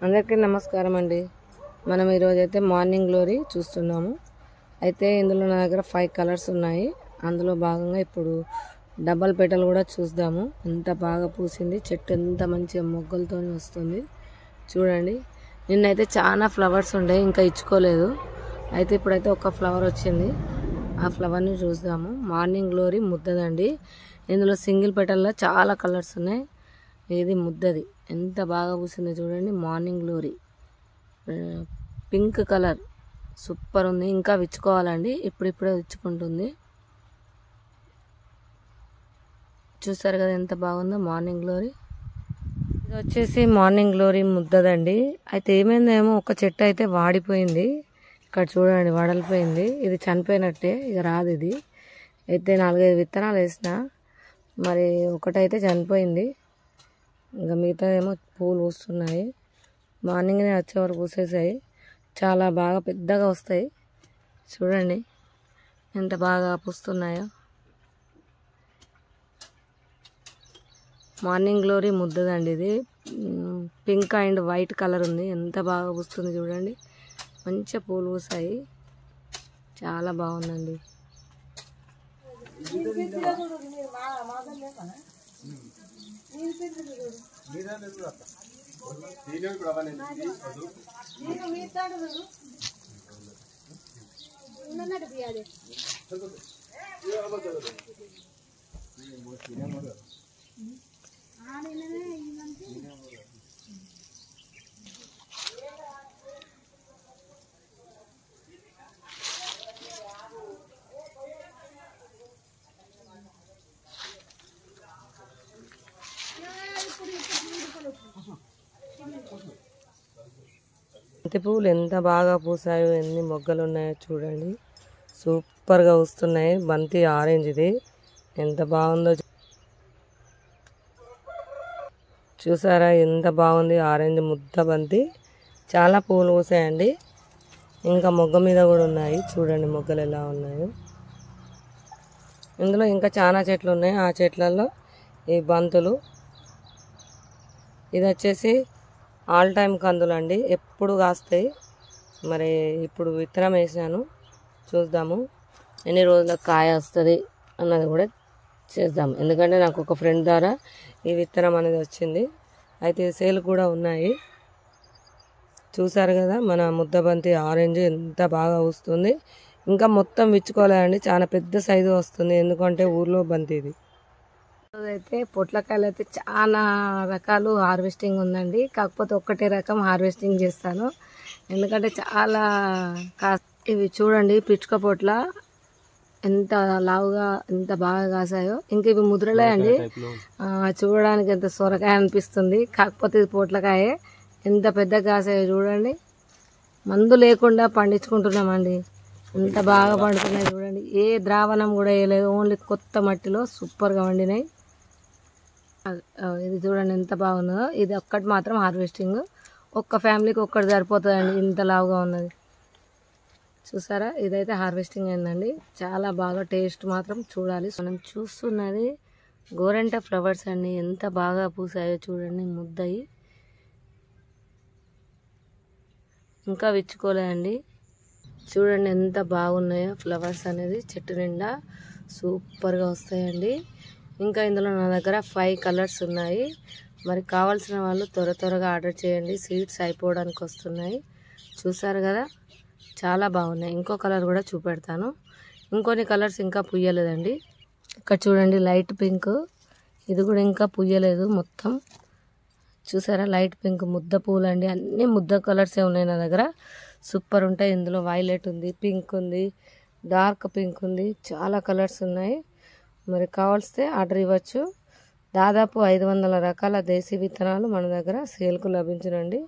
అందరికీ నమస్కారం అండి. మనం ఈరోజు అయితే మార్నింగ్ గ్లోరీ చూస్తున్నాము. అయితే ఇందులో నా దగ్గర 5 కలర్స్ ఉన్నాయి. అందులో భాగంగా ఇప్పుడు డబల్ పెటల్ కూడా చూద్దాము. ఎంత బాగా పూసింది, చెట్టు ఎంత మంచి మొగ్గలతో వస్తుంది చూడండి. నిన్నైతే చాలా ఫ్లవర్స్ ఉండే, ఇంకా ఇచ్చుకోలేదు. అయితే ఇప్పుడైతే ఒక ఫ్లవర్ వచ్చింది, ఆ ఫ్లవర్ని చూద్దాము. మార్నింగ్ గ్లోరీ ముద్దదండి. ఇందులో సింగిల్ పెటల్లో చాలా కలర్స్ ఉన్నాయి. ఇది ముద్దది, ఎంత బాగా పూసిందో చూడండి. Morning glory pink colour super ఉంది. ఇంకా విచ్చుకోవాలండి, ఇప్పుడిప్పుడే విచ్చుకుంటుంది. చూసారు కదా ఎంత బాగుందో మార్నింగ్ గ్లోరీ. ఇది వచ్చేసి మార్నింగ్ గ్లోరీ ముద్దదండి. అయితే ఏమైందేమో, ఒక చెట్టు అయితే వాడిపోయింది. ఇక్కడ చూడండి వడలిపోయింది. ఇది చనిపోయినట్టే, ఇక రాదు ఇది. అయితే 4-5 విత్తనాలు వేసిన, మరి ఒకటైతే చనిపోయింది. ఇంకా మిగతా ఏమో పూలు పూస్తున్నాయి. మార్నింగ్నే వచ్చే వరకు పూసేసాయి. చాలా బాగా పెద్దగా వస్తాయి. చూడండి ఎంత బాగా పూస్తున్నాయో. Morning glory ముద్దదండి. ఇది పింక్ అండ్ వైట్ కలర్ ఉంది. ఎంత బాగా పూస్తుంది చూడండి. మంచిగా పూలు పూసాయి, చాలా బాగుందండి. బంతి పువ్వులు ఎంత బాగా పూసాయో, ఎన్ని మొగ్గలు ఉన్నాయో చూడండి. సూపర్గా వస్తున్నాయి. బంతి ఆరెంజ్ ఇది ఎంత బాగుందో చూసారా, ఎంత బాగుంది. ఆరెంజ్ ముద్ద బంతి, చాలా పూలు పూసాయండి. ఇంకా మొగ్గ మీద కూడా ఉన్నాయి చూడండి, మొగ్గలు ఎలా ఉన్నాయో. ఇందులో ఇంకా చాలా చెట్లు ఉన్నాయి. ఆ చెట్లలో ఈ బంతులు. ఇది వచ్చేసి ఆల్ టైమ్ కందులు అండి, ఎప్పుడు కాస్తాయి. మరి ఇప్పుడు విత్తనం వేసాను, చూద్దాము ఎన్ని రోజులకు కాయ వస్తుంది అన్నది కూడా చేద్దాము. ఎందుకంటే నాకు ఒక ఫ్రెండ్ ద్వారా ఈ విత్తనం అనేది వచ్చింది. అయితే సేల్ కూడా ఉన్నాయి. చూసారు కదా మన ముద్దబంతి ఆరెంజ్ ఎంత బాగా వస్తుంది. ఇంకా మొత్తం విచ్చుకోలేదండి, చాలా పెద్ద సైజు వస్తుంది. ఎందుకంటే ఊర్లో బంతి ఇది. అయితే పొట్లకాయలు అయితే చాలా రకాలు హార్వెస్టింగ్ ఉందండి. కాకపోతే ఒక్కటే రకం హార్వెస్టింగ్ చేస్తాను, ఎందుకంటే చాలా ఇవి చూడండి పిచ్చుక పొట్ల ఎంత లావుగా ఎంత బాగా కాసాయో. ఇంక ఇవి ముద్రలే అండి, చూడడానికి ఎంత సొరకాయ అనిపిస్తుంది. కాకపోతే ఇది పొట్లకాయే, ఎంత పెద్దగా కాసాయో చూడండి. మందు లేకుండా పండించుకుంటున్నామండి, ఎంత బాగా పండుతున్నాయి చూడండి. ఏ ద్రావణం కూడా వేయలేదు, ఓన్లీ కొత్త మట్టిలో సూపర్గా వండినాయి. ఇది చూడండి ఎంత బాగుందో. ఇది ఒక్కటి మాత్రం హార్వెస్టింగ్, ఒక్క ఫ్యామిలీకి ఒక్కటి సరిపోతుందండి, ఇంత లావుగా ఉన్నది చూసారా. ఇదైతే హార్వెస్టింగ్ అయిందండి, చాలా బాగా టేస్ట్ మాత్రం చూడాలి. మనం చూస్తున్నది గోరెంట ఫ్లవర్స్ అండి, ఎంత బాగా పూసాయో చూడండి. ముద్దయి ఇంకా విచ్చుకోలేదండి. చూడండి ఎంత బాగున్నాయో ఫ్లవర్స్ అనేది, చెట్టు నిండా సూపర్గా వస్తాయండి. ఇంకా ఇందులో నా దగ్గర 5 కలర్స్ ఉన్నాయి. మరి కావాల్సిన వాళ్ళు త్వరగా ఆర్డర్ చేయండి, సీడ్స్ అయిపోవడానికి వస్తున్నాయి. చూసారు కదా చాలా బాగున్నాయి. ఇంకో కలర్ కూడా చూపెడతాను. ఇంకొన్ని కలర్స్ ఇంకా పుయ్యలేదండి. ఇక్కడ చూడండి లైట్ పింక్, ఇది కూడా ఇంకా పుయ్యలేదు మొత్తం. చూసారా లైట్ పింక్ ముద్ద పూలు అండి. అన్ని ముద్ద కలర్సే ఉన్నాయి నా దగ్గర, సూపర్ ఉంటాయి. ఇందులో వైలెట్ ఉంది, పింక్ ఉంది, డార్క్ పింక్ ఉంది, చాలా కలర్స్ ఉన్నాయి. మరి కావాల్స్తే ఆర్డర్ ఇవ్వచ్చు. దాదాపు 500 రకాల దేశీ విత్తనాలు మన దగ్గర సేల్కు లభించునండి.